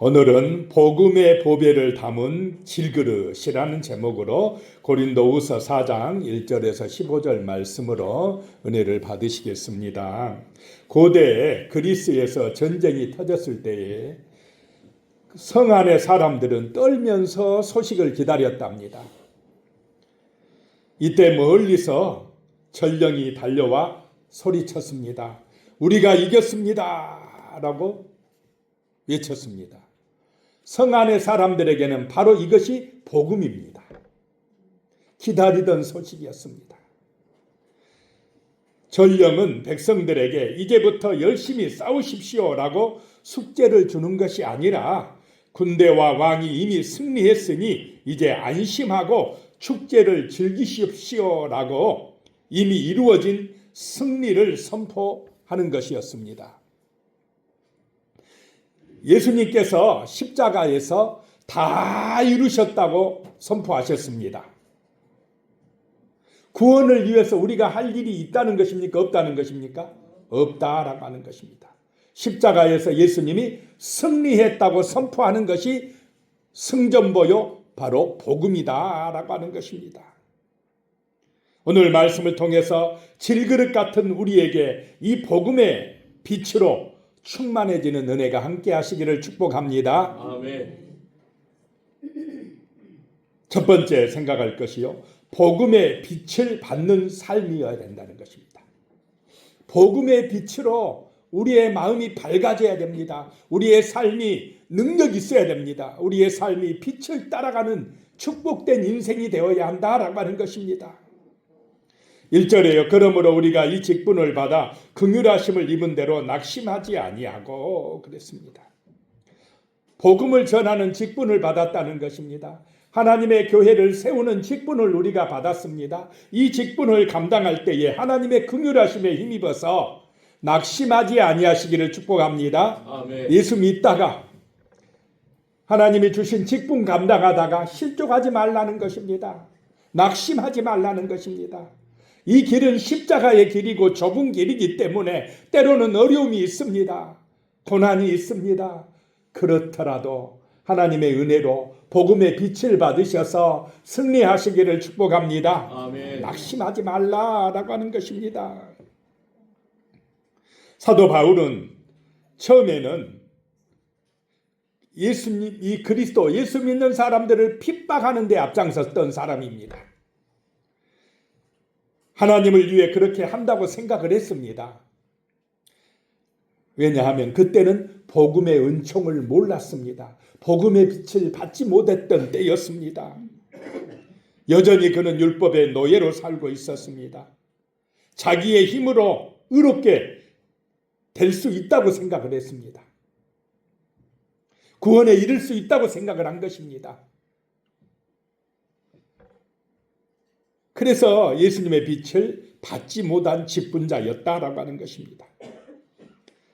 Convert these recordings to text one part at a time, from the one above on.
오늘은 복음의 보배를 담은 질그릇이라는 제목으로 고린도후서 4장 1절에서 15절 말씀으로 은혜를 받으시겠습니다. 고대 그리스에서 전쟁이 터졌을 때에 성 안의 사람들은 떨면서 소식을 기다렸답니다. 이때 멀리서 전령이 달려와 소리쳤습니다. 우리가 이겼습니다 라고 외쳤습니다. 성 안의 사람들에게는 바로 이것이 복음입니다. 기다리던 소식이었습니다. 전령은 백성들에게 이제부터 열심히 싸우십시오라고 숙제를 주는 것이 아니라 군대와 왕이 이미 승리했으니 이제 안심하고 축제를 즐기십시오라고 이미 이루어진 승리를 선포하는 것이었습니다. 예수님께서 십자가에서 다 이루셨다고 선포하셨습니다. 구원을 위해서 우리가 할 일이 있다는 것입니까? 없다는 것입니까? 없다라고 하는 것입니다. 십자가에서 예수님이 승리했다고 선포하는 것이 승전보요 바로 복음이다라고 하는 것입니다. 오늘 말씀을 통해서 질그릇 같은 우리에게 이 복음의 빛으로 충만해지는 은혜가 함께 하시기를 축복합니다. 아멘. 첫 번째 생각할 것이요, 복음의 빛을 받는 삶이어야 된다는 것입니다. 복음의 빛으로 우리의 마음이 밝아져야 됩니다. 우리의 삶이 능력이 있어야 됩니다. 우리의 삶이 빛을 따라가는 축복된 인생이 되어야 한다라고 하는 것입니다. 1절에요. 그러므로 우리가 이 직분을 받아 긍휼하심을 입은 대로 낙심하지 아니하고 그랬습니다. 복음을 전하는 직분을 받았다는 것입니다. 하나님의 교회를 세우는 직분을 우리가 받았습니다. 이 직분을 감당할 때에 하나님의 긍휼하심에 힘입어서 낙심하지 아니하시기를 축복합니다. 아멘. 예수 믿다가 하나님이 주신 직분 감당하다가 실족하지 말라는 것입니다. 낙심하지 말라는 것입니다. 이 길은 십자가의 길이고 좁은 길이기 때문에 때로는 어려움이 있습니다. 고난이 있습니다. 그렇더라도 하나님의 은혜로 복음의 빛을 받으셔서 승리하시기를 축복합니다. 아멘. 낙심하지 말라라고 하는 것입니다. 사도 바울은 처음에는 예수님, 이 그리스도, 예수 믿는 사람들을 핍박하는 데 앞장섰던 사람입니다. 하나님을 위해 그렇게 한다고 생각을 했습니다. 왜냐하면 그때는 복음의 은총을 몰랐습니다. 복음의 빛을 받지 못했던 때였습니다. 여전히 그는 율법의 노예로 살고 있었습니다. 자기의 힘으로 의롭게 될 수 있다고 생각을 했습니다. 구원에 이를 수 있다고 생각을 한 것입니다. 그래서 예수님의 빛을 받지 못한 직분자였다라고 하는 것입니다.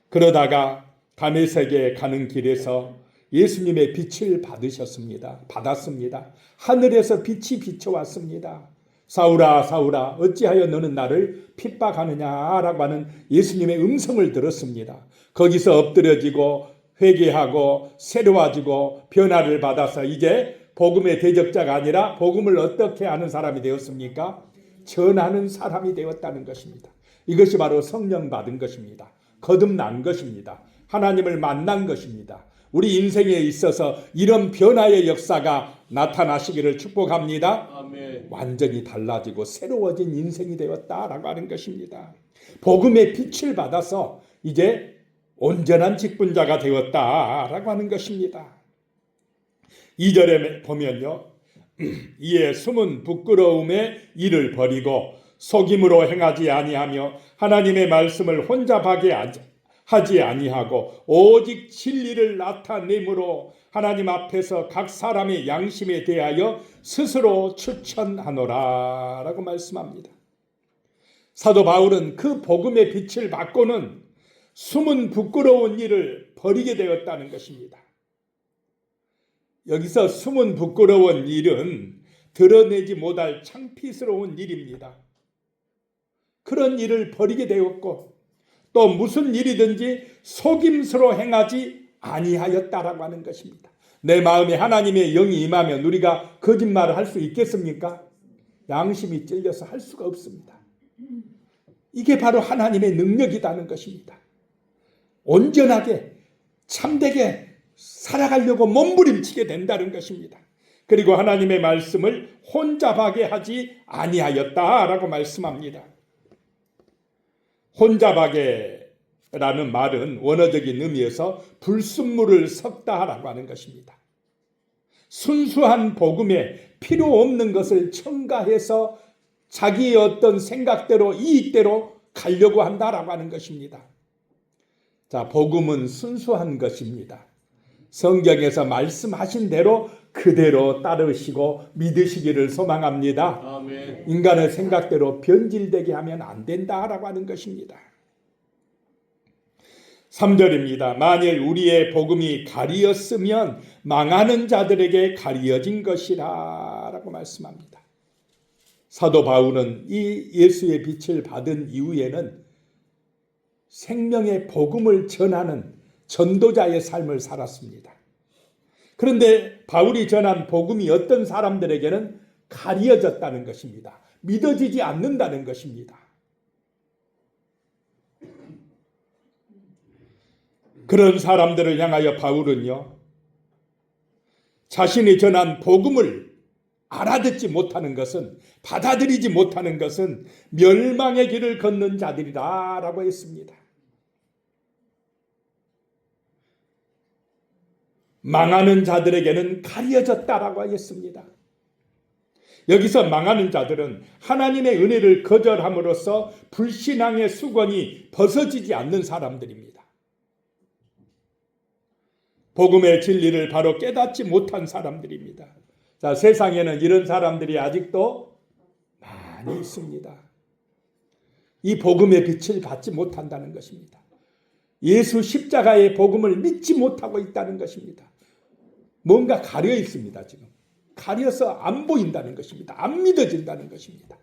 그러다가 다메섹에 가는 길에서 예수님의 빛을 받았습니다. 하늘에서 빛이 비춰왔습니다. 사울아 사울아 어찌하여 너는 나를 핍박하느냐라고 하는 예수님의 음성을 들었습니다. 거기서 엎드려지고 회개하고 새로워지고 변화를 받아서 이제 복음의 대적자가 아니라 복음을 어떻게 하는 사람이 되었습니까? 전하는 사람이 되었다는 것입니다. 이것이 바로 성령 받은 것입니다. 거듭난 것입니다. 하나님을 만난 것입니다. 우리 인생에 있어서 이런 변화의 역사가 나타나시기를 축복합니다. 아멘. 완전히 달라지고 새로워진 인생이 되었다라고 하는 것입니다. 복음의 빛을 받아서 이제 온전한 직분자가 되었다라고 하는 것입니다. 2절에 보면요. 이에 숨은 부끄러움의 일을 버리고 속임으로 행하지 아니하며 하나님의 말씀을 혼잡하게 하지 아니하고 오직 진리를 나타내므로 하나님 앞에서 각 사람의 양심에 대하여 스스로 추천하노라 라고 말씀합니다. 사도 바울은 그 복음의 빛을 받고는 숨은 부끄러운 일을 버리게 되었다는 것입니다. 여기서 숨은 부끄러운 일은 드러내지 못할 창피스러운 일입니다. 그런 일을 버리게 되었고 또 무슨 일이든지 속임수로 행하지 아니하였다라고 하는 것입니다. 내 마음에 하나님의 영이 임하면 우리가 거짓말을 할 수 있겠습니까? 양심이 찔려서 할 수가 없습니다. 이게 바로 하나님의 능력이라는 것입니다. 온전하게 참되게 살아가려고 몸부림치게 된다는 것입니다. 그리고 하나님의 말씀을 혼잡하게 하지 아니하였다라고 말씀합니다. 혼잡하게라는 말은 원어적인 의미에서 불순물을 섞다라고 하는 것입니다. 순수한 복음에 필요 없는 것을 첨가해서 자기의 어떤 생각대로 이익대로 가려고 한다라고 하는 것입니다. 자, 복음은 순수한 것입니다. 성경에서 말씀하신 대로 그대로 따르시고 믿으시기를 소망합니다. 아멘. 인간의 생각대로 변질되게 하면 안 된다라고 하는 것입니다. 3절입니다. 만일 우리의 복음이 가리었으면 망하는 자들에게 가리어진 것이라 라고 말씀합니다. 사도 바울은 이 예수의 빛을 받은 이후에는 생명의 복음을 전하는 전도자의 삶을 살았습니다. 그런데 바울이 전한 복음이 어떤 사람들에게는 가리어졌다는 것입니다. 믿어지지 않는다는 것입니다. 그런 사람들을 향하여 바울은요, 자신이 전한 복음을 알아듣지 못하는 것은, 받아들이지 못하는 것은 멸망의 길을 걷는 자들이다 라고 했습니다. 망하는 자들에게는 가려졌다라고 했습니다. 여기서 망하는 자들은 하나님의 은혜를 거절함으로써 불신앙의 수건이 벗어지지 않는 사람들입니다. 복음의 진리를 바로 깨닫지 못한 사람들입니다. 자, 세상에는 이런 사람들이 아직도 많이 있습니다. 이 복음의 빛을 받지 못한다는 것입니다. 예수 십자가의 복음을 믿지 못하고 있다는 것입니다. 뭔가 가려 있습니다. 지금 가려서 안 보인다는 것입니다. 안 믿어진다는 것입니다.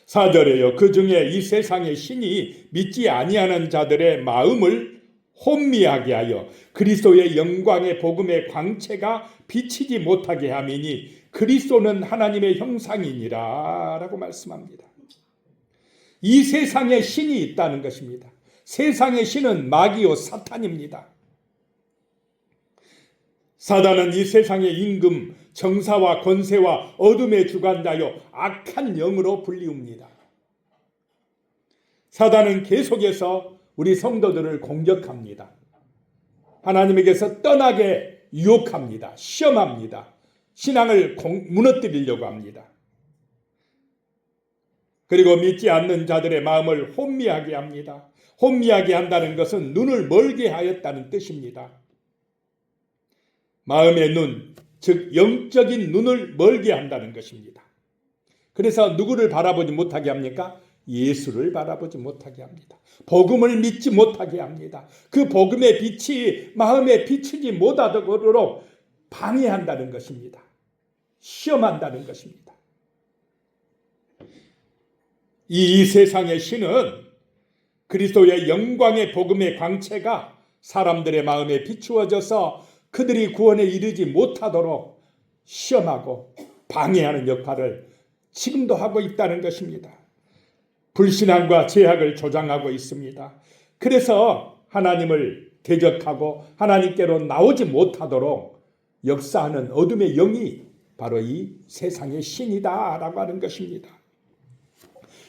4절에요. 그 중에 이 세상의 신이 믿지 아니하는 자들의 마음을 혼미하게 하여 그리스도의 영광의 복음의 광채가 비치지 못하게 함이니 그리스도는 하나님의 형상이니라 라고 말씀합니다. 이 세상에 신이 있다는 것입니다. 세상의 신은 마귀요 사탄입니다. 사단은 이 세상의 임금, 정사와 권세와 어둠의 주관자요 악한 영으로 불리웁니다. 사단은 계속해서 우리 성도들을 공격합니다. 하나님에게서 떠나게 유혹합니다. 시험합니다. 신앙을 무너뜨리려고 합니다. 그리고 믿지 않는 자들의 마음을 혼미하게 합니다. 혼미하게 한다는 것은 눈을 멀게 하였다는 뜻입니다. 마음의 눈, 즉 영적인 눈을 멀게 한다는 것입니다. 그래서 누구를 바라보지 못하게 합니까? 예수를 바라보지 못하게 합니다. 복음을 믿지 못하게 합니다. 그 복음의 빛이 마음에 비추지 못하도록 방해한다는 것입니다. 시험한다는 것입니다. 이 세상의 신은 그리스도의 영광의 복음의 광채가 사람들의 마음에 비추어져서 그들이 구원에 이르지 못하도록 시험하고 방해하는 역할을 지금도 하고 있다는 것입니다. 불신앙과 죄악을 조장하고 있습니다. 그래서 하나님을 대적하고 하나님께로 나오지 못하도록 역사하는 어둠의 영이 바로 이 세상의 신이다라고 하는 것입니다.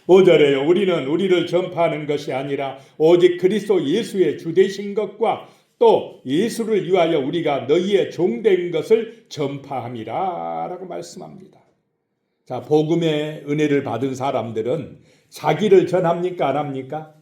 5절에요. 우리는 우리를 전파하는 것이 아니라 오직 그리스도 예수의 주되신 것과 또 예수를 위하여 우리가 너희의 종된 것을 전파함이라 라고 말씀합니다. 자, 복음의 은혜를 받은 사람들은 자기를 전합니까? 안 합니까?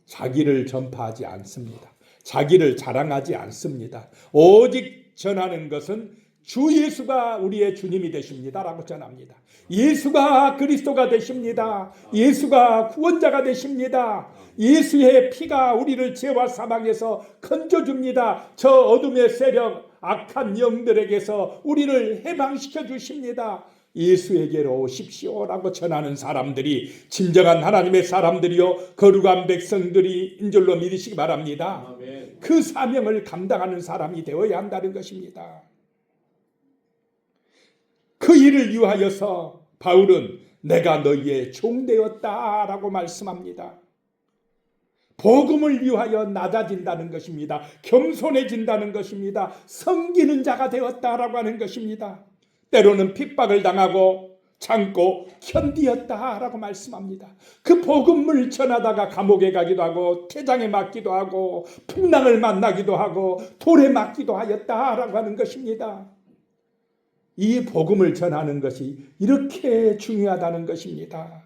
자기를 전파하지 않습니다. 자기를 자랑하지 않습니다. 오직 전하는 것은 주 예수가 우리의 주님이 되십니다 라고 전합니다. 예수가 그리스도가 되십니다. 예수가 구원자가 되십니다. 예수의 피가 우리를 죄와 사망에서 건져줍니다. 저 어둠의 세력, 악한 영들에게서 우리를 해방시켜 주십니다. 예수에게로 오십시오라고 전하는 사람들이 진정한 하나님의 사람들이요 거룩한 백성들인 줄로 믿으시기 바랍니다. 아멘. 그 사명을 감당하는 사람이 되어야 한다는 것입니다. 그 일을 위하여서 바울은 내가 너희의 종되었다라고 말씀합니다. 복음을 위하여 낮아진다는 것입니다. 겸손해진다는 것입니다. 섬기는 자가 되었다라고 하는 것입니다. 때로는 핍박을 당하고 참고 견디었다라고 말씀합니다. 그 복음을 전하다가 감옥에 가기도 하고 태장에 맞기도 하고 풍랑을 만나기도 하고 돌에 맞기도 하였다라고 하는 것입니다. 이 복음을 전하는 것이 이렇게 중요하다는 것입니다.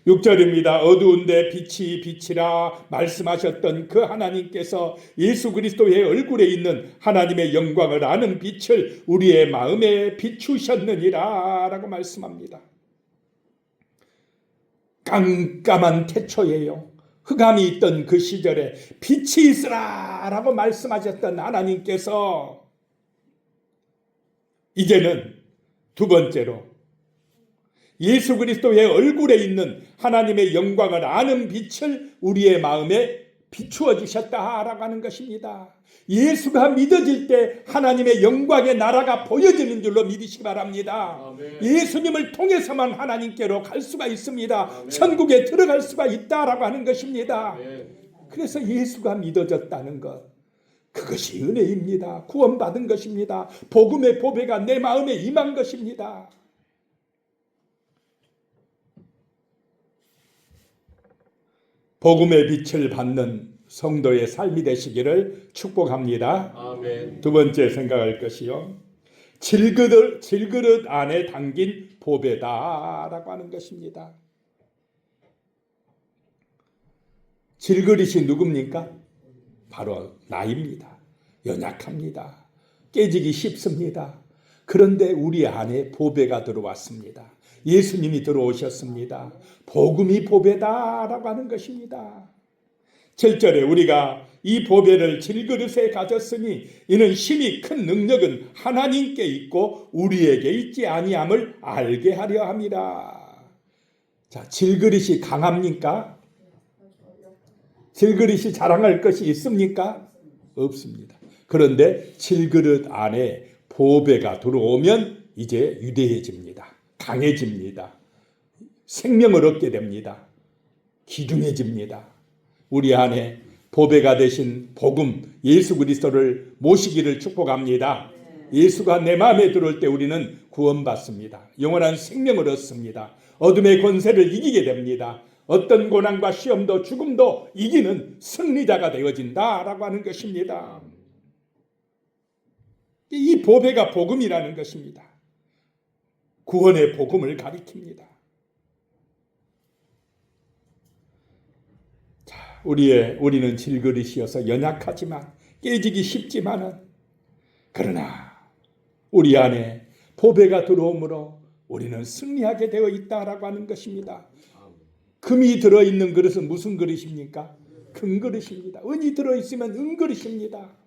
6절입니다. 어두운데 빛이 빛이라 말씀하셨던 그 하나님께서 예수 그리스도의 얼굴에 있는 하나님의 영광을 아는 빛을 우리의 마음에 비추셨느니라 라고 말씀합니다. 깜깜한 태초에요. 흑암이 있던 그 시절에 빛이 있으라 라고 말씀하셨던 하나님께서 이제는 두 번째로 예수 그리스도의 얼굴에 있는 하나님의 영광을 아는 빛을 우리의 마음에 비추어 주셨다라고 하는 것입니다. 예수가 믿어질 때 하나님의 영광의 나라가 보여지는 줄로 믿으시기 바랍니다. 아멘. 예수님을 통해서만 하나님께로 갈 수가 있습니다. 아멘. 천국에 들어갈 수가 있다라고 하는 것입니다. 아멘. 그래서 예수가 믿어졌다는 것, 그것이 은혜입니다. 구원받은 것입니다. 복음의 보배가 내 마음에 임한 것입니다. 복음의 빛을 받는 성도의 삶이 되시기를 축복합니다. 아멘. 두 번째 생각할 것이요, 질그릇 안에 담긴 보배다라고 하는 것입니다. 질그릇이 누굽니까? 바로 나입니다. 연약합니다. 깨지기 쉽습니다. 그런데 우리 안에 보배가 들어왔습니다. 예수님이 들어오셨습니다. 복음이 보배다라고 하는 것입니다. 7절에 우리가 이 보배를 질그릇에 가졌으니 이는 심히 큰 능력은 하나님께 있고 우리에게 있지 아니함을 알게 하려 함이라. 자, 질그릇이 강합니까? 질그릇이 자랑할 것이 있습니까? 없습니다. 그런데 질그릇 안에 보배가 들어오면 이제 위대해집니다. 강해집니다. 생명을 얻게 됩니다. 기둥해집니다. 우리 안에 보배가 되신 복음 예수 그리스도를 모시기를 축복합니다. 예수가 내 마음에 들어올 때 우리는 구원받습니다. 영원한 생명을 얻습니다. 어둠의 권세를 이기게 됩니다. 어떤 고난과 시험도 죽음도 이기는 승리자가 되어진다라고 하는 것입니다. 이 보배가 복음이라는 것입니다. 구원의 복음을 가리킵니다. 자, 우리는 질그릇이어서 연약하지만 깨지기 쉽지만은 그러나 우리 안에 보배가 들어오므로 우리는 승리하게 되어 있다라고 하는 것입니다. 금이 들어있는 그릇은 무슨 그릇입니까? 큰 그릇입니다. 은이 들어있으면 은그릇입니다.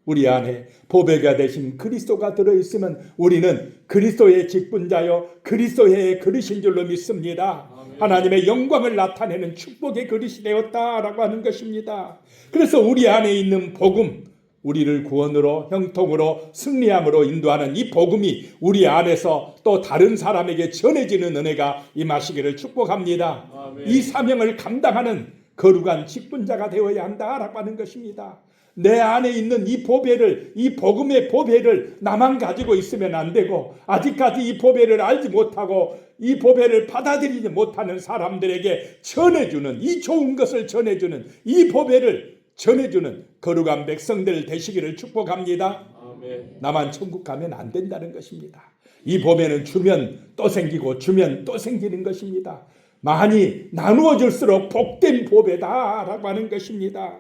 우리 안에 보배가 되신 그리스도가 들어있으면 우리는 그리스도의 직분자요 그리스도의 그릇인 줄로 믿습니다. 아멘. 하나님의 영광을 나타내는 축복의 그릇이 되었다라고 하는 것입니다. 그래서 우리 안에 있는 복음, 우리를 구원으로 형통으로 승리함으로 인도하는 이 복음이 우리 안에서 또 다른 사람에게 전해지는 은혜가 임하시기를 축복합니다. 아멘. 이 사명을 감당하는 거룩한 직분자가 되어야 한다라고 하는 것입니다. 내 안에 있는 이 보배를, 이 복음의 보배를 나만 가지고 있으면 안 되고 아직까지 이 보배를 알지 못하고 이 보배를 받아들이지 못하는 사람들에게 전해주는, 이 좋은 것을 전해주는, 이 보배를 전해주는 거룩한 백성들 되시기를 축복합니다. 아멘. 나만 천국 가면 안 된다는 것입니다. 이 보배는 주면 또 생기고 주면 또 생기는 것입니다. 많이 나누어 줄수록 복된 보배다라고 하는 것입니다.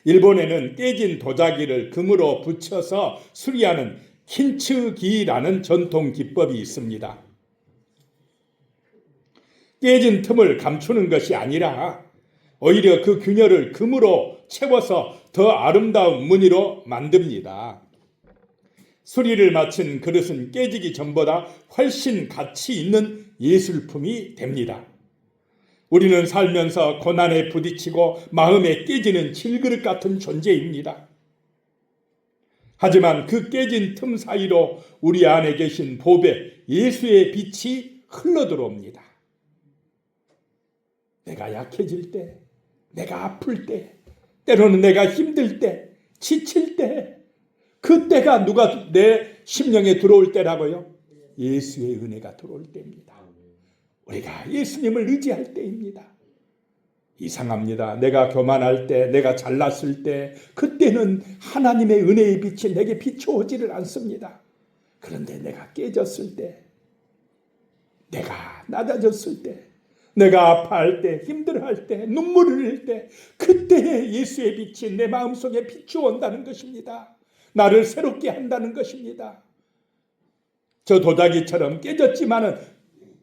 일본에는 깨진 도자기를 금으로 붙여서 수리하는 킨츠기라는 전통 기법이 있습니다. 깨진 틈을 감추는 것이 아니라 오히려 그 균열을 금으로 채워서 더 아름다운 무늬로 만듭니다. 수리를 마친 그릇은 깨지기 전보다 훨씬 가치 있는 예술품이 됩니다. 우리는 살면서 고난에 부딪히고 마음에 깨지는 질그릇 같은 존재입니다. 하지만 그 깨진 틈 사이로 우리 안에 계신 보배 예수의 빛이 흘러들어옵니다. 내가 약해질 때, 내가 아플 때, 때로는 내가 힘들 때, 지칠 때, 그때가 누가 내 심령에 들어올 때라고요? 예수의 은혜가 들어올 때입니다. 우리가 예수님을 의지할 때입니다. 이상합니다. 내가 교만할 때, 내가 잘났을 때, 그때는 하나님의 은혜의 빛이 내게 비추어지를 않습니다. 그런데 내가 깨졌을 때, 내가 낮아졌을 때, 내가 아파할 때, 힘들어할 때, 눈물을 흘릴 때, 그때에 예수의 빛이 내 마음속에 비추어온다는 것입니다. 나를 새롭게 한다는 것입니다. 저 도자기처럼 깨졌지만은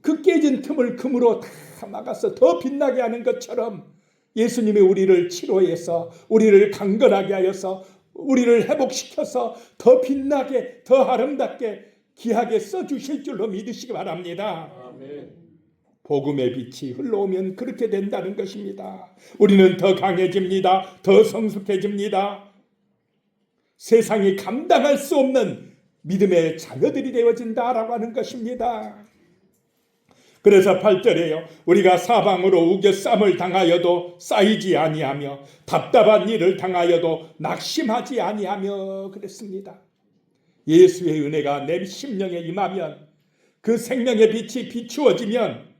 그 깨진 틈을 금으로 다 막아서 더 빛나게 하는 것처럼 예수님이 우리를 치료해서 우리를 강건하게 하여서 우리를 회복시켜서 더 빛나게 더 아름답게 귀하게 써주실 줄로 믿으시기 바랍니다. 아멘. 복음의 빛이 흘러오면 그렇게 된다는 것입니다. 우리는 더 강해집니다. 더 성숙해집니다. 세상이 감당할 수 없는 믿음의 자녀들이 되어진다라고 하는 것입니다. 그래서 8절에요. 우리가 사방으로 우겨쌈을 당하여도 쌓이지 아니하며 답답한 일을 당하여도 낙심하지 아니하며 그랬습니다. 예수의 은혜가 내 심령에 임하면 그 생명의 빛이 비추어지면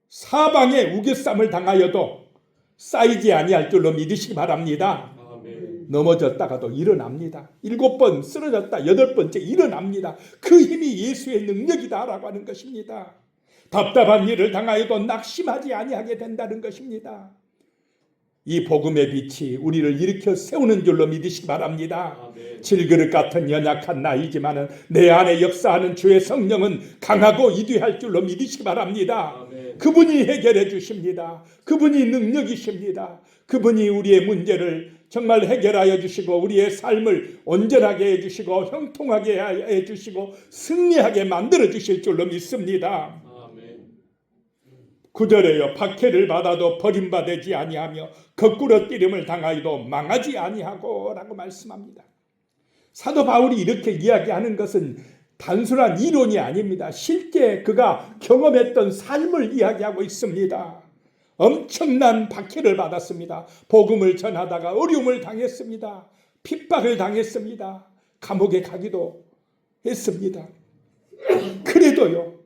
사방에 우겨쌈을 당하여도 쌓이지 아니할 줄로 믿으시기 바랍니다. 넘어졌다가도 일어납니다. 7번 쓰러졌다 8번째 일어납니다. 그 힘이 예수의 능력이다라고 하는 것입니다. 답답한 일을 당하여도 낙심하지 아니하게 된다는 것입니다. 이 복음의 빛이 우리를 일으켜 세우는 줄로 믿으시기 바랍니다. 아멘. 질그릇 같은 연약한 나이지만은 내 안에 역사하는 주의 성령은 강하고 위대할 줄로 믿으시기 바랍니다. 아멘. 그분이 해결해 주십니다. 그분이 능력이십니다. 그분이 우리의 문제를 정말 해결하여 주시고 우리의 삶을 온전하게 해주시고 형통하게 해주시고 승리하게 만들어 주실 줄로 믿습니다. 9절에요. 박해를 받아도 버림받지 아니하며 거꾸로 뛰림을 당하여도 망하지 아니하고 라고 말씀합니다. 사도 바울이 이렇게 이야기하는 것은 단순한 이론이 아닙니다. 실제 그가 경험했던 삶을 이야기하고 있습니다. 엄청난 박해를 받았습니다. 복음을 전하다가 어려움을 당했습니다. 핍박을 당했습니다. 감옥에 가기도 했습니다. 그래도요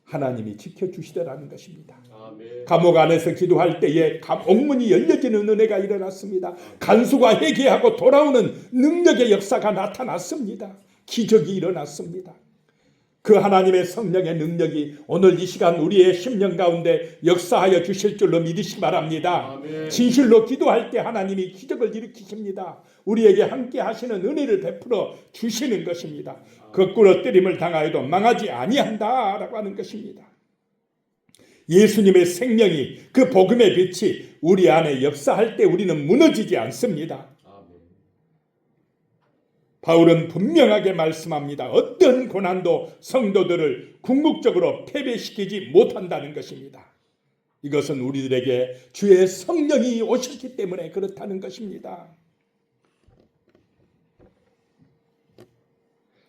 하나님이 지켜주시더라는 것입니다. 아멘. 감옥 안에서 기도할 때에 옥문이 열려지는 은혜가 일어났습니다. 간수가 회개하고 돌아오는 능력의 역사가 나타났습니다. 기적이 일어났습니다. 그 하나님의 성령의 능력이 오늘 이 시간 우리의 심령 가운데 역사하여 주실 줄로 믿으시기 바랍니다. 아멘. 진실로 기도할 때 하나님이 기적을 일으키십니다. 우리에게 함께 하시는 은혜를 베풀어 주시는 것입니다. 거꾸로 때림을 당하여도 망하지 아니한다라고 하는 것입니다. 예수님의 생명이 그 복음의 빛이 우리 안에 역사할 때 우리는 무너지지 않습니다. 바울은 분명하게 말씀합니다. 어떤 고난도 성도들을 궁극적으로 패배시키지 못한다는 것입니다. 이것은 우리들에게 주의 성령이 오셨기 때문에 그렇다는 것입니다.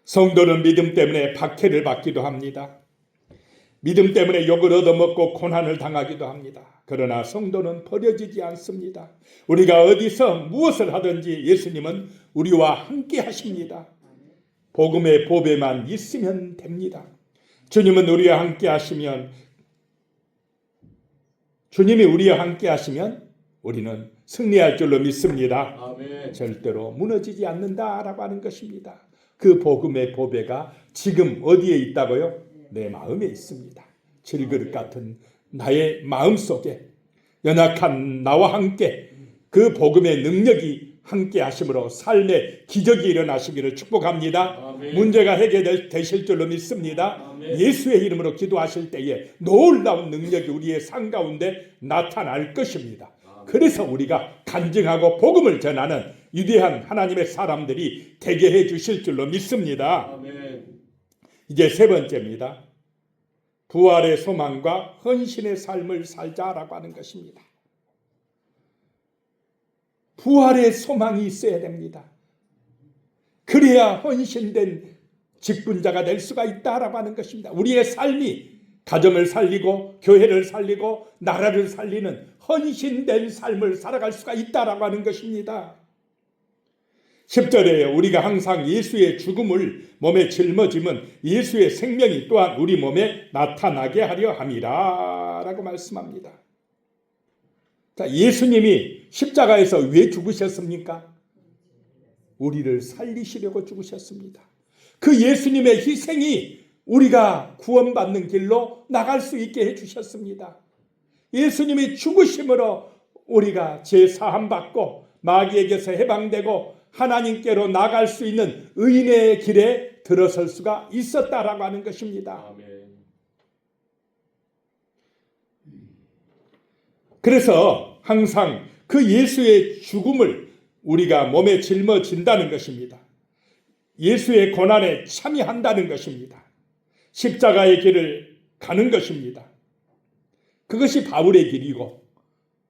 성도는 믿음 때문에 박해를 받기도 합니다. 믿음 때문에 욕을 얻어먹고 고난을 당하기도 합니다. 그러나 성도는 버려지지 않습니다. 우리가 어디서 무엇을 하든지 예수님은 우리와 함께 하십니다. 복음의 보배만 있으면 됩니다. 주님은 우리와 함께 하시면 주님이 우리와 함께 하시면 우리는 승리할 줄로 믿습니다. 아멘. 절대로 무너지지 않는다라고 하는 것입니다. 그 복음의 보배가 지금 어디에 있다고요? 내 마음에 있습니다. 질그릇 같은 나의 마음속에 연약한 나와 함께 그 복음의 능력이 함께 하심으로 삶의 기적이 일어나시기를 축복합니다. 아멘. 문제가 해결되실 줄로 믿습니다. 아멘. 예수의 이름으로 기도하실 때에 놀라운 능력이 우리의 삶 가운데 나타날 것입니다. 아멘. 그래서 우리가 간증하고 복음을 전하는 위대한 하나님의 사람들이 되게 해 주실 줄로 믿습니다. 아멘. 이제 세 번째입니다. 부활의 소망과 헌신의 삶을 살자라고 하는 것입니다. 부활의 소망이 있어야 됩니다. 그래야 헌신된 직분자가 될 수가 있다라고 하는 것입니다. 우리의 삶이 가정을 살리고 교회를 살리고 나라를 살리는 헌신된 삶을 살아갈 수가 있다라고 하는 것입니다. 10절에 우리가 항상 예수의 죽음을 몸에 짊어지면 예수의 생명이 또한 우리 몸에 나타나게 하려 함이라 라고 말씀합니다. 자, 예수님이 십자가에서 왜 죽으셨습니까? 우리를 살리시려고 죽으셨습니다. 그 예수님의 희생이 우리가 구원받는 길로 나갈 수 있게 해주셨습니다. 예수님이 죽으심으로 우리가 죄 사함받고 마귀에게서 해방되고 하나님께로 나갈 수 있는 의인의 길에 들어설 수가 있었다라고 하는 것입니다. 아멘. 그래서 항상 그 예수의 죽음을 우리가 몸에 짊어진다는 것입니다. 예수의 고난에 참여한다는 것입니다. 십자가의 길을 가는 것입니다. 그것이 바울의 길이고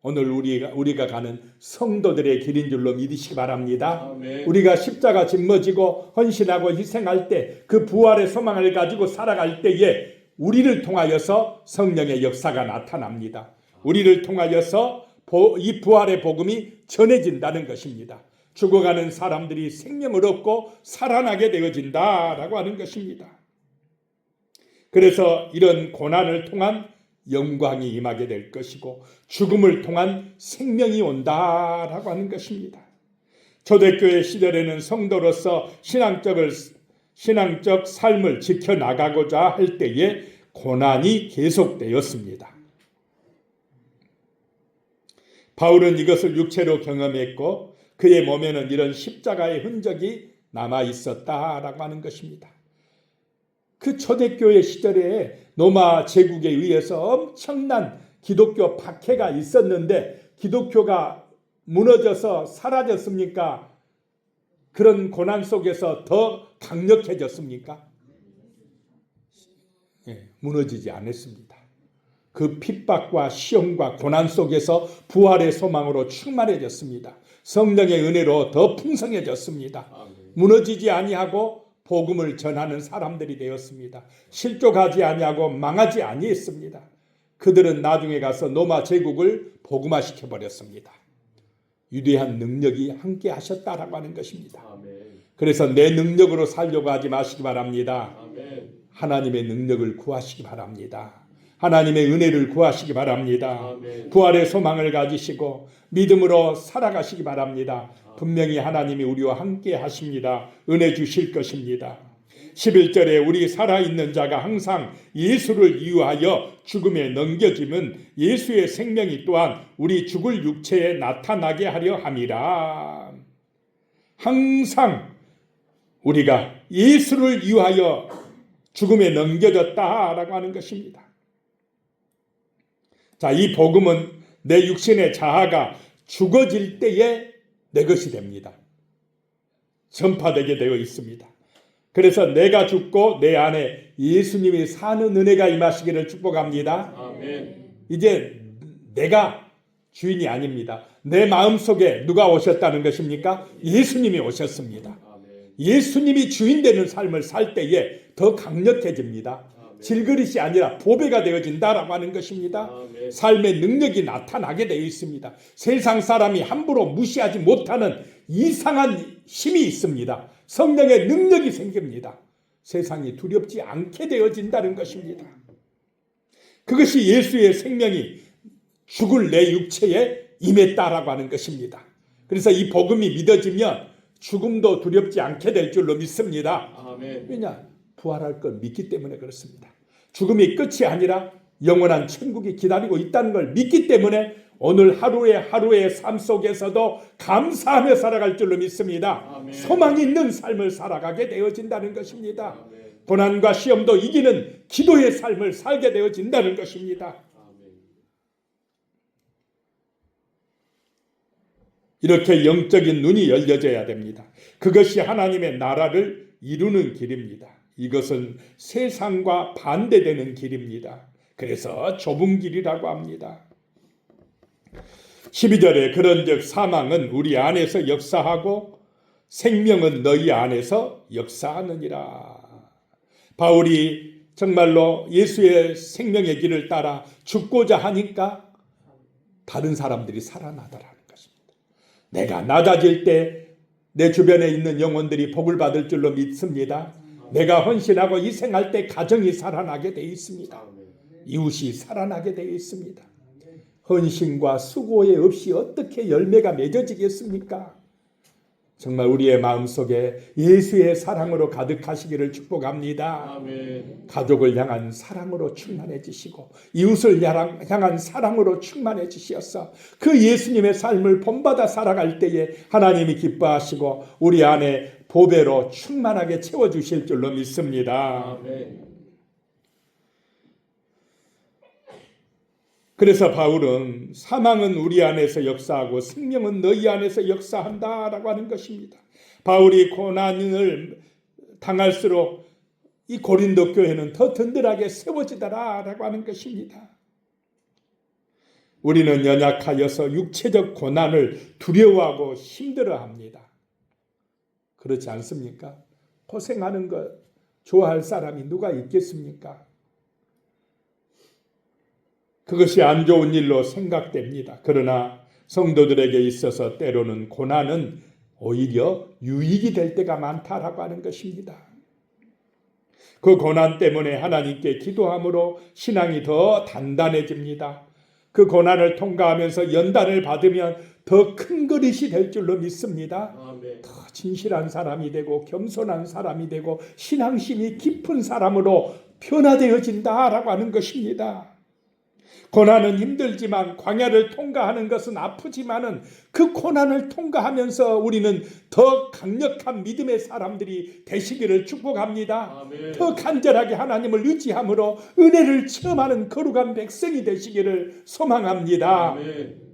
오늘 우리가 가는 성도들의 길인 줄로 믿으시기 바랍니다. 아멘. 우리가 십자가 짊어지고 헌신하고 희생할 때 그 부활의 소망을 가지고 살아갈 때에 우리를 통하여서 성령의 역사가 나타납니다. 우리를 통하여서 이 부활의 복음이 전해진다는 것입니다. 죽어가는 사람들이 생명을 얻고 살아나게 되어진다라고 하는 것입니다. 그래서 이런 고난을 통한 영광이 임하게 될 것이고 죽음을 통한 생명이 온다라고 하는 것입니다. 초대교회 시절에는 성도로서 신앙적 삶을 지켜나가고자 할 때에 고난이 계속되었습니다. 바울은 이것을 육체로 경험했고 그의 몸에는 이런 십자가의 흔적이 남아 있었다라고 하는 것입니다. 그 초대교회 시절에 로마 제국에 의해서 엄청난 기독교 박해가 있었는데 기독교가 무너져서 사라졌습니까? 그런 고난 속에서 더 강력해졌습니까? 무너지지 않았습니다. 그 핍박과 시험과 고난 속에서 부활의 소망으로 충만해졌습니다. 성령의 은혜로 더 풍성해졌습니다. 무너지지 아니하고 복음을 전하는 사람들이 되었습니다. 실족하지 아니하고 망하지 아니했습니다. 그들은 나중에 가서 로마 제국을 복음화시켜 버렸습니다. 위대한 능력이 함께 하셨다라고 하는 것입니다. 그래서 내 능력으로 살려고 하지 마시기 바랍니다. 하나님의 능력을 구하시기 바랍니다. 하나님의 은혜를 구하시기 바랍니다. 부활의 소망을 가지시고 믿음으로 살아가시기 바랍니다. 분명히 하나님이 우리와 함께 하십니다. 은혜 주실 것입니다. 11절에 우리 살아있는 자가 항상 예수를 이유하여 죽음에 넘겨지면 예수의 생명이 또한 우리 죽을 육체에 나타나게 하려 함이라. 항상 우리가 예수를 이유하여 죽음에 넘겨졌다라고 하는 것입니다. 자, 이 복음은 내 육신의 자아가 죽어질 때에 내 것이 됩니다. 전파되게 되어 있습니다. 그래서 내가 죽고 내 안에 예수님이 사는 은혜가 임하시기를 축복합니다. 아멘. 이제 내가 주인이 아닙니다. 내 마음속에 누가 오셨다는 것입니까? 예수님이 오셨습니다. 예수님이 주인 되는 삶을 살 때에 더 강력해집니다. 질그릇이 아니라 보배가 되어진다라고 하는 것입니다. 삶의 능력이 나타나게 되어 있습니다. 세상 사람이 함부로 무시하지 못하는 이상한 힘이 있습니다. 성령의 능력이 생깁니다. 세상이 두렵지 않게 되어진다는 것입니다. 그것이 예수의 생명이 죽을 내 육체에 임했다라고 하는 것입니다. 그래서 이 복음이 믿어지면 죽음도 두렵지 않게 될 줄로 믿습니다. 아멘. 왜냐? 부활할 걸 믿기 때문에 그렇습니다. 죽음이 끝이 아니라 영원한 천국이 기다리고 있다는 걸 믿기 때문에 오늘 하루의 삶 속에서도 감사하며 살아갈 줄로 믿습니다. 아멘. 소망이 있는 삶을 살아가게 되어진다는 것입니다. 고난과 시험도 이기는 기도의 삶을 살게 되어진다는 것입니다. 이렇게 영적인 눈이 열려져야 됩니다. 그것이 하나님의 나라를 이루는 길입니다. 이것은 세상과 반대되는 길입니다. 그래서 좁은 길이라고 합니다. 12절에 그런즉 사망은 우리 안에서 역사하고 생명은 너희 안에서 역사하느니라. 바울이 정말로 예수의 생명의 길을 따라 죽고자 하니까 다른 사람들이 살아나더라는 것입니다. 내가 낮아질 때 내 주변에 있는 영혼들이 복을 받을 줄로 믿습니다. 내가 헌신하고 희생할 때 가정이 살아나게 되어 있습니다. 이웃이 살아나게 되어 있습니다. 헌신과 수고에 없이 어떻게 열매가 맺어지겠습니까? 정말 우리의 마음속에 예수의 사랑으로 가득하시기를 축복합니다. 아멘. 가족을 향한 사랑으로 충만해지시고 이웃을 향한 사랑으로 충만해지셔서 그 예수님의 삶을 본받아 살아갈 때에 하나님이 기뻐하시고 우리 안에 보배로 충만하게 채워주실 줄로 믿습니다. 아멘. 그래서 바울은 사망은 우리 안에서 역사하고 생명은 너희 안에서 역사한다라고 하는 것입니다. 바울이 고난을 당할수록 이 고린도 교회는 더 든든하게 세워지더라라고 하는 것입니다. 우리는 연약하여서 육체적 고난을 두려워하고 힘들어합니다. 그렇지 않습니까? 고생하는 것 좋아할 사람이 누가 있겠습니까? 그것이 안 좋은 일로 생각됩니다. 그러나 성도들에게 있어서 때로는 고난은 오히려 유익이 될 때가 많다라고 하는 것입니다. 그 고난 때문에 하나님께 기도함으로 신앙이 더 단단해집니다. 그 고난을 통과하면서 연단을 받으면 더 큰 그릇이 될 줄로 믿습니다. 아멘. 더 진실한 사람이 되고 겸손한 사람이 되고 신앙심이 깊은 사람으로 변화되어진다라고 하는 것입니다. 고난은 힘들지만 광야를 통과하는 것은 아프지만은 그 고난을 통과하면서 우리는 더 강력한 믿음의 사람들이 되시기를 축복합니다. 아멘. 더 간절하게 하나님을 의지함으로 은혜를 체험하는 거룩한 백성이 되시기를 소망합니다. 아멘.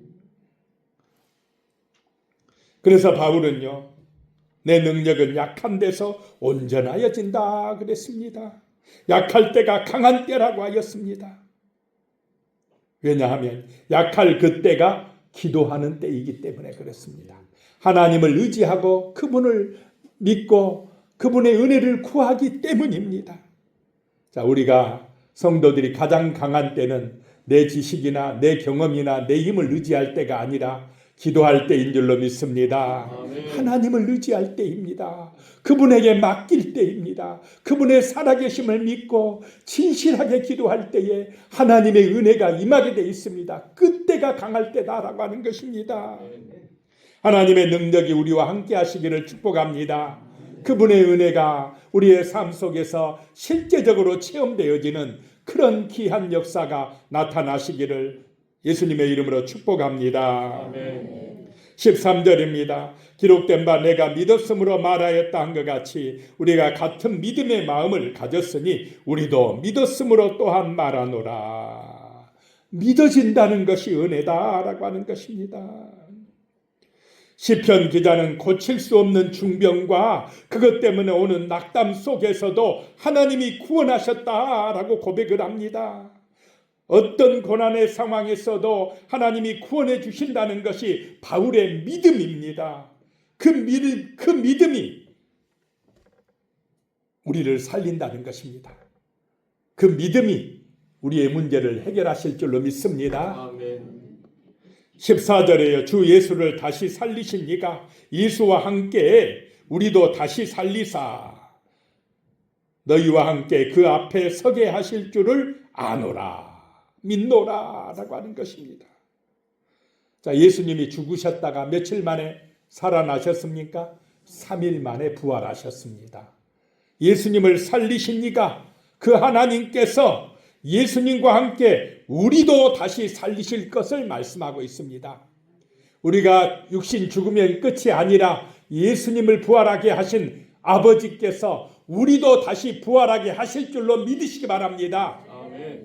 그래서 바울은요, 내 능력은 약한 데서 온전하여진다 그랬습니다. 약할 때가 강한 때라고 하였습니다. 왜냐하면 약할 그때가 기도하는 때이기 때문에 그렇습니다. 하나님을 의지하고 그분을 믿고 그분의 은혜를 구하기 때문입니다. 자, 우리가 성도들이 가장 강한 때는 내 지식이나 내 경험이나 내 힘을 의지할 때가 아니라 기도할 때인 줄로 믿습니다. 아멘. 하나님을 의지할 때입니다. 그분에게 맡길 때입니다. 그분의 살아계심을 믿고 진실하게 기도할 때에 하나님의 은혜가 임하게 되어 있습니다. 그때가 강할 때다라고 하는 것입니다. 하나님의 능력이 우리와 함께 하시기를 축복합니다. 그분의 은혜가 우리의 삶 속에서 실제적으로 체험되어지는 그런 귀한 역사가 나타나시기를 예수님의 이름으로 축복합니다. 아멘. 13절입니다. 기록된 바 내가 믿었으므로 말하였다 한 것 같이 우리가 같은 믿음의 마음을 가졌으니 우리도 믿었으므로 또한 말하노라. 믿어진다는 것이 은혜다라고 하는 것입니다. 시편 기자는 고칠 수 없는 중병과 그것 때문에 오는 낙담 속에서도 하나님이 구원하셨다라고 고백을 합니다. 어떤 고난의 상황에서도 하나님이 구원해 주신다는 것이 바울의 믿음입니다. 그 믿음이 우리를 살린다는 것입니다. 그 믿음이 우리의 문제를 해결하실 줄로 믿습니다. 아멘. 14절에요. 주 예수를 다시 살리신 이가 예수와 함께 우리도 다시 살리사 너희와 함께 그 앞에 서게 하실 줄을 아노라. 믿노라 라고 하는 것입니다. 자, 예수님이 죽으셨다가 며칠 만에 살아나셨습니까? 3일 만에 부활하셨습니다. 예수님을 살리신 이가 그 하나님께서 예수님과 함께 우리도 다시 살리실 것을 말씀하고 있습니다. 우리가 육신 죽으면 끝이 아니라 예수님을 부활하게 하신 아버지께서 우리도 다시 부활하게 하실 줄로 믿으시기 바랍니다.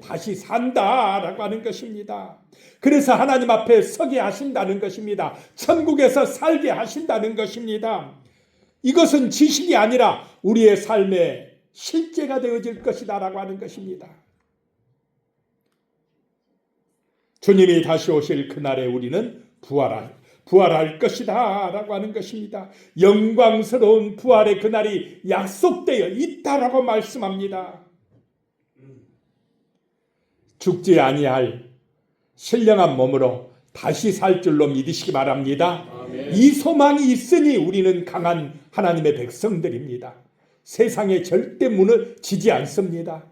다시 산다라고 하는 것입니다. 그래서 하나님 앞에 서게 하신다는 것입니다. 천국에서 살게 하신다는 것입니다. 이것은 지식이 아니라 우리의 삶의 실제가 되어질 것이다라고 하는 것입니다. 주님이 다시 오실 그날에 우리는 부활할 것이다 라고 하는 것입니다. 영광스러운 부활의 그날이 약속되어 있다라고 말씀합니다. 죽지 아니할 신령한 몸으로 다시 살 줄로 믿으시기 바랍니다. 아멘. 이 소망이 있으니 우리는 강한 하나님의 백성들입니다. 세상에 절대 무너지지 않습니다.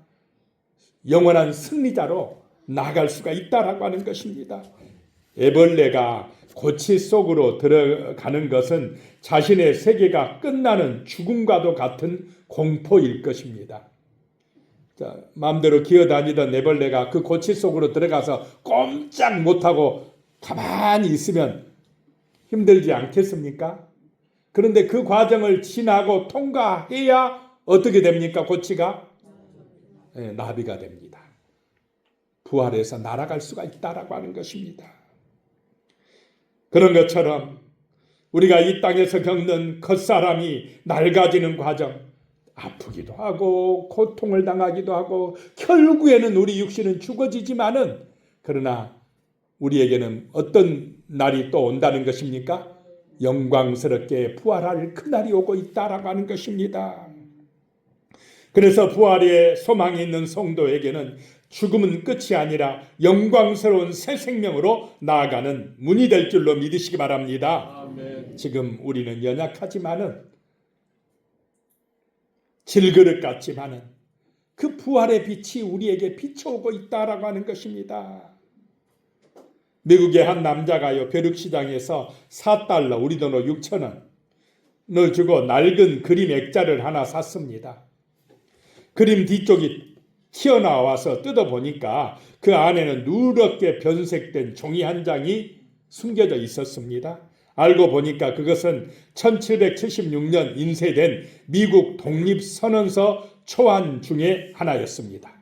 영원한 승리자로 나아갈 수가 있다라고 하는 것입니다. 애벌레가 고치 속으로 들어가는 것은 자신의 세계가 끝나는 죽음과도 같은 공포일 것입니다. 자, 마음대로 기어다니던 애벌레가 그 고치 속으로 들어가서 꼼짝 못하고 가만히 있으면 힘들지 않겠습니까? 그런데 그 과정을 지나고 통과해야 어떻게 됩니까? 고치가 나비가 됩니다. 부활해서 날아갈 수가 있다라고 하는 것입니다. 그런 것처럼 우리가 이 땅에서 겪는 겉사람이 낡아지는 과정, 아프기도 하고 고통을 당하기도 하고 결국에는 우리 육신은 죽어지지만은, 그러나 우리에게는 어떤 날이 또 온다는 것입니까? 영광스럽게 부활할 그날이 오고 있다라고 하는 것입니다. 그래서 부활의 소망이 있는 성도에게는 죽음은 끝이 아니라 영광스러운 새 생명으로 나아가는 문이 될 줄로 믿으시기 바랍니다. 아멘. 지금 우리는 연약하지만은, 질그릇 같지만은 그 부활의 빛이 우리에게 비춰오고 있다라고 하는 것입니다. 미국의 한 남자가요, 벼룩시장에서 $4, 우리 돈으로 6,000원을 주고 낡은 그림 액자를 하나 샀습니다. 그림 뒤쪽이 튀어나와서 뜯어보니까 그 안에는 누렇게 변색된 종이 한 장이 숨겨져 있었습니다. 알고 보니까 그것은 1776년 인쇄된 미국 독립선언서 초안 중에 하나였습니다.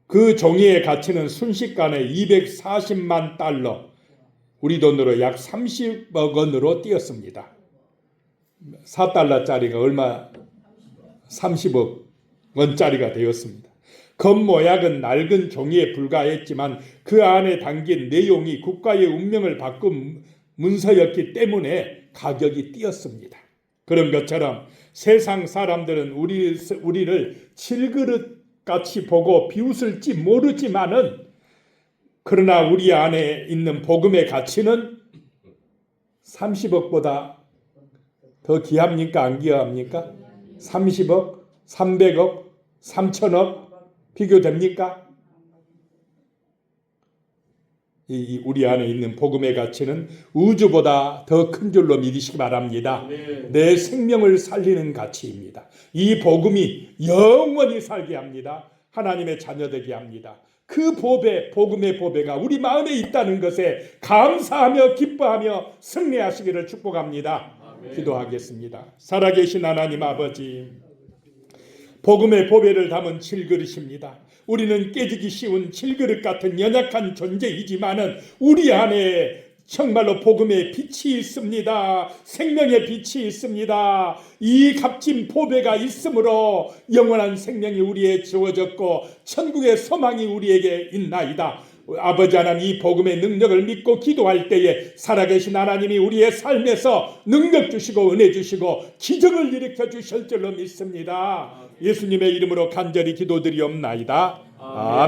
그 종이의 가치는 순식간에 $240만, 우리 돈으로 약 30억 원으로 뛰었습니다. $4짜리가 얼마? 30억 원짜리가 되었습니다. 겉모양은 낡은 종이에 불과했지만 그 안에 담긴 내용이 국가의 운명을 바꾼 문서였기 때문에 가격이 뛰었습니다. 그런 것처럼 세상 사람들은 우리를 질그릇같이 보고 비웃을지 모르지만은, 그러나 우리 안에 있는 복음의 가치는 30억보다 더 귀합니까? 안 귀합니까? 30억, 300억, 3천억 비교됩니까? 우리 안에 있는 복음의 가치는 우주보다 더 큰 줄로 믿으시기 바랍니다. 내 생명을 살리는 가치입니다. 이 복음이 영원히 살게 합니다. 하나님의 자녀되게 합니다. 그 보배, 복음의 보배가 우리 마음에 있다는 것에 감사하며 기뻐하며 승리하시기를 축복합니다. 아멘. 기도하겠습니다. 살아계신 하나님 아버지, 복음의 보배를 담은 질그릇입니다. 우리는 깨지기 쉬운 질그릇 같은 연약한 존재이지만은 우리 안에 정말로 복음의 빛이 있습니다. 생명의 빛이 있습니다. 이 값진 보배가 있으므로 영원한 생명이 우리에 주어졌고 천국의 소망이 우리에게 있나이다. 아버지 하나님, 이 복음의 능력을 믿고 기도할 때에 살아계신 하나님이 우리의 삶에서 능력 주시고 은혜 주시고 기적을 일으켜 주실 줄로 믿습니다. 예수님의 이름으로 간절히 기도드리옵나이다. 아멘.